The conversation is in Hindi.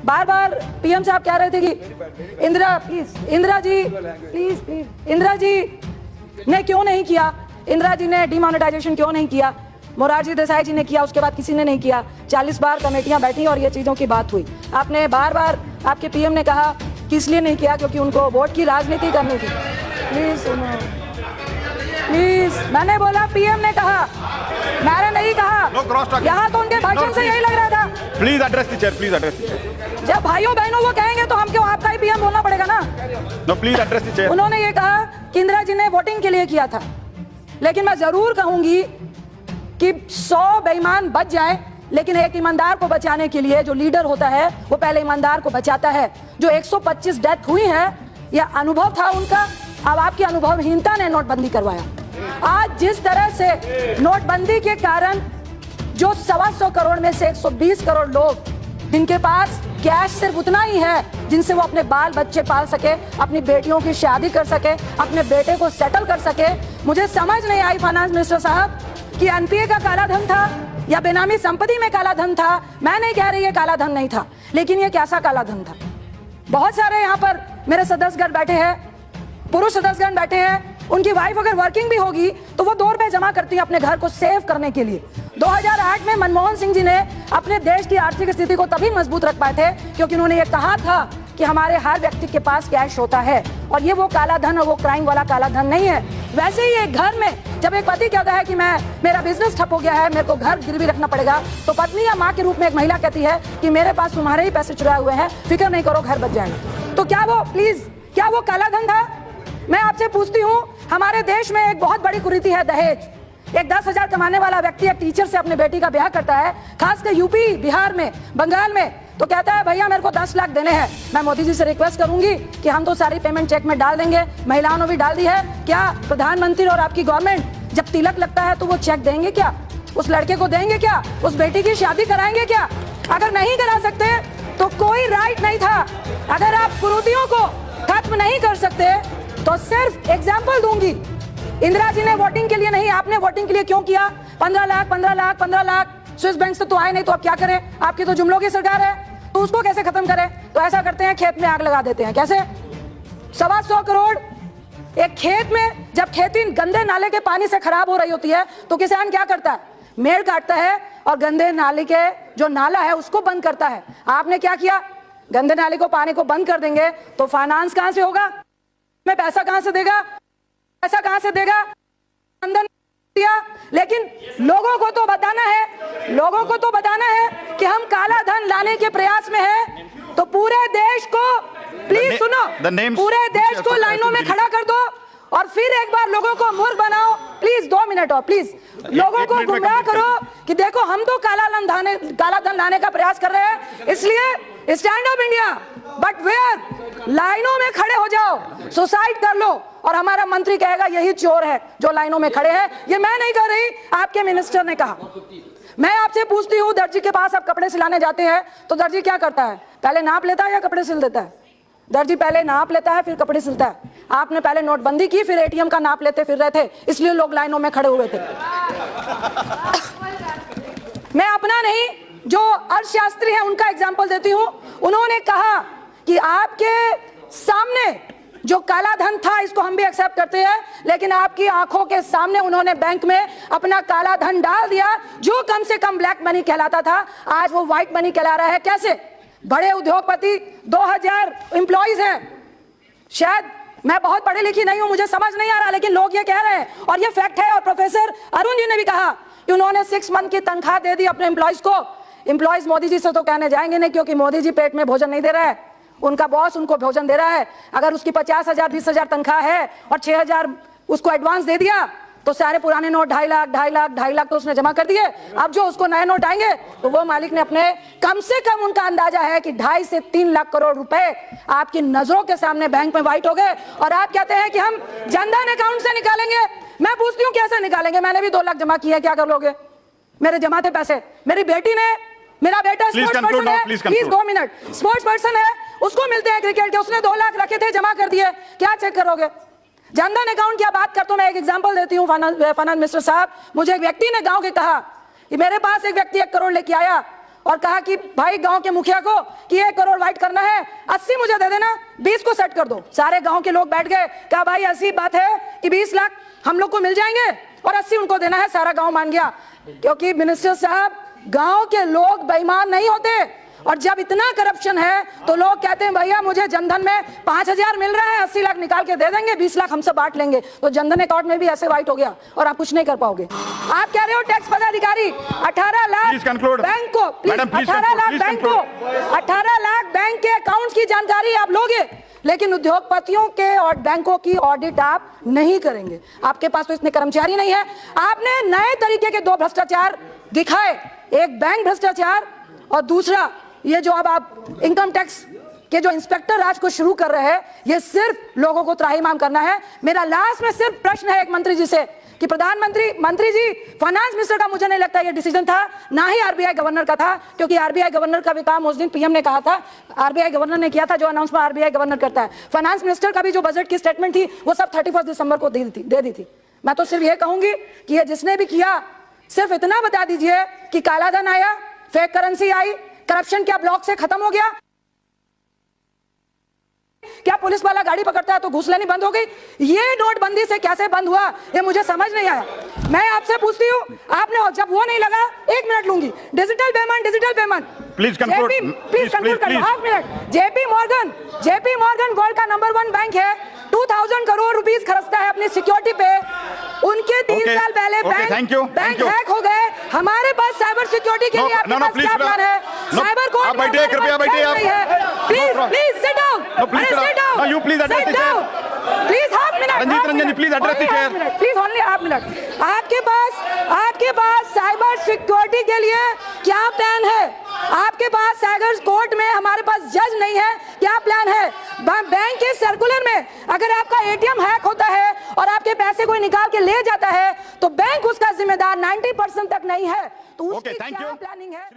बार बार पीएम साहब कह रहे थे कि Indira please, Indira ji please please, Indira ji ने क्यों नहीं किया, इंदिरा जी ने डिमोनेटाइजेशन क्यों नहीं किया, मोरारजी देसाई जी ने किया, उसके बाद किसी ने नहीं किया। 40 बार कमेटियां बैठी और ये चीजों की बात हुई। आपने बार बार आपके पीएम ने कहा कि इसलिए नहीं किया क्योंकि उनको वोट की राजनीति करनी थी। प्लीज सुनो, प्लीज, मैंने बोला पीएम ने कहा, मैंने नहीं कहा। यहाँ तो उनके भाषण से यही लग रहा था। Please address the chair, please address the chair. जब भाइयों बहनों को कहेंगे तो हम क्यों आपका ही पीएम बोलना पड़ेगा ना। No, please address the chair. उन्होंने ये कहा कि इंदिरा जी ने वोटिंग के लिए किया था, लेकिन मैं जरूर कहूंगी कि 100 बेईमान बच जाए, लेकिन एक ईमानदार को बचाने के लिए जो लीडर होता है वो पहले ईमानदार को बचाता है। जो 125 डेथ हुई है, यह अनुभव था उनका। अब आपकी अनुभवहीनता ने नोटबंदी करवाया। आज जिस तरह से नोटबंदी के कारण जो 125 करोड़ में से 120 करोड़ लोग जिनके पास कैश सिर्फ उतना ही है जिनसे वो अपने बाल बच्चे पाल सके, अपनी बेटियों की शादी कर सके, अपने बेटे को सेटल कर सके। मुझे समझ नहीं आई फाइनेंस मिनिस्टर साहब कि एनपीए का काला धन था या बेनामी संपत्ति में काला धन था। मैं नहीं कह रही ये काला धन नहीं था, लेकिन ये कैसा काला धन था। बहुत सारे यहाँ पर मेरे सदस्यगण बैठे हैं, पुरुष सदस्यगण बैठे हैं, उनकी वाइफ अगर वर्किंग भी होगी तो वो 2 रुपए जमा करती है अपने घर को सेव करने के लिए। 2008 में मनमोहन सिंह जी ने अपने देश की आर्थिक स्थिति को तभी मजबूत रख पाए थे क्योंकि उन्होंने ये कहा था कि हमारे हर व्यक्ति के पास कैश होता है, और ये वो काला धन और वो क्राइम वाला काला धन नहीं है। वैसे ही एक घर में जब एक पति कहता है कि मेरा बिजनेस ठप हो गया है, मेरे को घर गिरवी रखना पड़ेगा, तो पत्नी या माँ के रूप में एक महिला कहती है कि मेरे पास तुम्हारे ही पैसे चुराए हुए हैं, फिक्र नहीं करो, घर बच जाएंगे। तो क्या वो प्लीज, क्या वो काला धन था? मैं आपसे पूछती हूँ, हमारे देश में एक बहुत बड़ी कुरीति है दहेज। एक 10,000 कमाने वाला व्यक्ति एक टीचर से अपने बेटी का ब्याह करता है, खासकर यूपी, बिहार में, बंगाल में, तो कहता है भैया मेरे को 10 लाख देने हैं। मैं मोदी जी से रिक्वेस्ट करूंगी कि हम तो सारी पेमेंट चेक में डाल देंगे, महिलाओं ने भी डाल दी है, क्या प्रधानमंत्री और आपकी गवर्नमेंट जब तिलक लगता है तो वो चेक देंगे क्या? उस लड़के को देंगे क्या? उस बेटी की शादी कराएंगे क्या? अगर नहीं करा सकते तो कोई राइट नहीं था। अगर आप कुरीतियों को खत्म नहीं कर सकते तो सिर्फ एग्जाम्पल दूंगी, इंदिरा जी ने वोटिंग के लिए नहीं, आपने वोटिंग के लिए क्यों किया? 15 लाख 15 लाख 15 लाख स्विस बैंक से तो आए नहीं, तो अब क्या करें? आपकी तो जुमलों की सरकार है, तो उसको कैसे खत्म करें? तो ऐसा करते हैं, खेत में आग लगा देते हैं। कैसे? 125 करोड़ एक खेत में, जब खेती गंदे नाले के पानी से खराब हो रही होती है तो किसान क्या करता है? मेड़ काटता है और गंदे नाले के जो नाला है उसको बंद करता है। आपने क्या किया? गंदे नाले को, पानी को बंद कर देंगे तो फाइनेंस कहां से होगा? में पैसा कहां से देगा? पैसा कहां से देगा? अंदर दिया। लेकिन लोगों को तो बताना है, लोगों को तो बताना है कि हम काला धन लाने के प्रयास में हैं। तो पूरे देश को प्लीज सुनो, पूरे देश को लाइनों में खड़ा कर दो और फिर एक बार लोगों को मूर्ख बनाओ। प्लीज 2 मिनट और प्लीज लोगों को गुमराह करो कि देखो हम तो काला धन लाने का प्रयास कर रहे हैं, इसलिए stand up India, but where लाइनों में खड़े हो जाओ, सुसाइड कर लो। और हमारा मंत्री कहेगा यही चोर है जो लाइनों में खड़े हैं। ये मैं नहीं कह रही, आपके मिनिस्टर ने कहा। मैं आपसे पूछती हूँ, दर्जी के पास आप कपड़े सिलाने जाते हैं तो दर्जी क्या करता है? पहले नाप लेता है या कपड़े सिल देता है? दर्जी पहले नाप लेता है फिर कपड़े सिलता है। आपने पहले नोटबंदी की, फिर एटीएम का नाप लेते फिर रहे थे, इसलिए लोग लाइनों में खड़े हुए थे। मैं अपना नहीं, जो अर्थशास्त्री है उनका एग्जाम्पल देती हूँ। उन्होंने कहा कि आपके सामने जो काला धन था इसको हम भी एक्सेप्ट करते हैं, लेकिन आपकी आंखों के सामने उन्होंने बैंक में अपना काला धन डाल दिया। जो कम से कम ब्लैक मनी कहलाता था आज वो व्हाइट मनी कहला रहा है। कैसे? बड़े उद्योगपति, 2000 एम्प्लॉइज हैं। शायद मैं बहुत पढ़ी लिखी नहीं हूं, मुझे समझ नहीं आ रहा, लेकिन लोग ये कह रहे हैं और ये फैक्ट है। और प्रोफेसर अरुण जी ने भी कहा कि उन्होंने 6 मंथ की तनख्वाह दे दी अपने एम्प्लॉइज को। एम्प्लॉइज मोदी जी से तो कहने जाएंगे नहीं, क्योंकि मोदी जी पेट में भोजन नहीं दे रहा है, उनका बॉस उनको भोजन दे रहा है। अगर उसकी 50,000 20,000 तनख्वाह है और 6,000 उसको एडवांस दे दिया तो सारे पुराने नोट 2.5 लाख तो उसने जमा कर दिए। अब जो उसको नए नोट आएंगे तो वो मालिक ने अपने, कम से कम उनका अंदाजा है कि 2.5 से 3 लाख करोड़ रुपए आपकी नजरों के सामने बैंक में वाइट हो गए। और आप कहते हैं कि हम जनधन अकाउंट से निकालेंगे। मैं पूछती हूँ कैसे निकालेंगे? मैंने भी 2 लाख जमा किए, क्या कर लोगे? मेरे जमा थे पैसे। मेरी बेटी ने, मेरा बेटा स्पोर्ट्स पर्सन है, प्लीज 2 मिनट, स्पोर्ट्स पर्सन है, उसको मिलते हैं क्रिकेट के, उसने 2 लाख रखे थे, जमा कर दिए, क्या चेक करोगे? जनधन अकाउंट की बात करता हूं, मैं एक एग्जांपल देती हूं फाइनेंस मिनिस्टर साहब। मुझे एक व्यक्ति ने गांव के कहा कि मेरे पास एक व्यक्ति 1 करोड़ लेके आया और कहा कि भाई गांव के मुखिया को कि 1 करोड़ वाइट करना है, 80 मुझे दे देना, 20 को सेट कर दो। सारे गांव के लोग बैठ गए, कहा भाई ऐसी बात है कि 20 लाख हम लोग को मिल जाएंगे और 80 उनको देना है। सारा गांव मान गया, क्योंकि मिनिस्टर साहब गांव के लोग बेईमान नहीं होते। और जब इतना करप्शन है तो लोग कहते हैं भैया मुझे जनधन में 5,000 मिल रहा है, 80 लाख निकाल के दे देंगे, 20 लाख हम सब बांट लेंगे। तो जनधन अकाउंट में भी ऐसे वाइट हो गया और आप कुछ नहीं कर पाओगे। आप कह रहे हो टैक्स पदाधिकारी 18 लाख बैंक को, 18 लाख बैंक को, 18 लाख बैंक के अकाउंट की जानकारी आप लोगे, लेकिन उद्योगपतियों के और बैंकों की ऑडिट आप नहीं करेंगे। आपके पास तो इतने कर्मचारी नहीं है। आपने नए तरीके के 2 भ्रष्टाचार दिखाए, एक बैंक भ्रष्टाचार और दूसरा ये जो अब आप इनकम टैक्स के जो इंस्पेक्टर राज को शुरू कर रहे हैं, ये सिर्फ लोगों को त्राहिमाम करना है। मेरा लास्ट में सिर्फ प्रश्न है एक मंत्री जी से कि मंत्री जी, फाइनेंस मिनिस्टर का मुझे नहीं लगता ये डिसीजन था, ना ही आरबीआई गवर्नर का था, क्योंकि आरबीआई गवर्नर का भी काम उस दिन पीएम ने कहा था, आरबीआई गवर्नर ने किया था जो अनाउंसमेंट आरबीआई गवर्नर करता है। फाइनेंस मिनिस्टर का भी जो बजट की स्टेटमेंट थी वो सब 31 दिसंबर को दे दी थी। मैं तो सिर्फ ये कहूंगी कि ये जिसने भी किया सिर्फ इतना बता दीजिए कि काला धन आया, फेक करेंसी आई, करप्शन क्या ब्लॉक से खत्म हो गया? क्या पुलिस वाला गाड़ी पकड़ता है तो घूस लेनी बंद हो गई? ये नोटबंदी से कैसे बंद हुआ ये मुझे समझ नहीं आया। मैं आपसे पूछती हूँ, आपने जब वो नहीं लगा, 1 मिनट लूंगी, digital payment please conclude, please conclude, half minute. JP Morgan world का नंबर 1 बैंक है, 2000 करोड़ रुपीस खर्चता है अपनी सिक्योरिटी पे। उनके 3 साल पहले बैंक हैक हो गए। हमारे पास साइबर सिक्योरिटी के लिए आपके पास क्या प्लान है? साइबर को आप बैठिए, कृपया बैठिए आप। Please sit down, sit down. No, you please address the chair. Please half minute. Ranjit Ranjan ji, please address the chair. Please only half minute. आपके पास साइबर सिक्योरिटी के लिए क्या प्लान है? आपके पास साइबर कोर्ट में हमारे पास जज नहीं है, क्या प्लान है? बैंक के सर्कुलर में अगर आपका एटीएम हैक होता है और आपके पैसे कोई निकाल के ले जाता है तो बैंक उसका जिम्मेदार 90% तक नहीं है, तो उसकी क्या प्लानिंग है?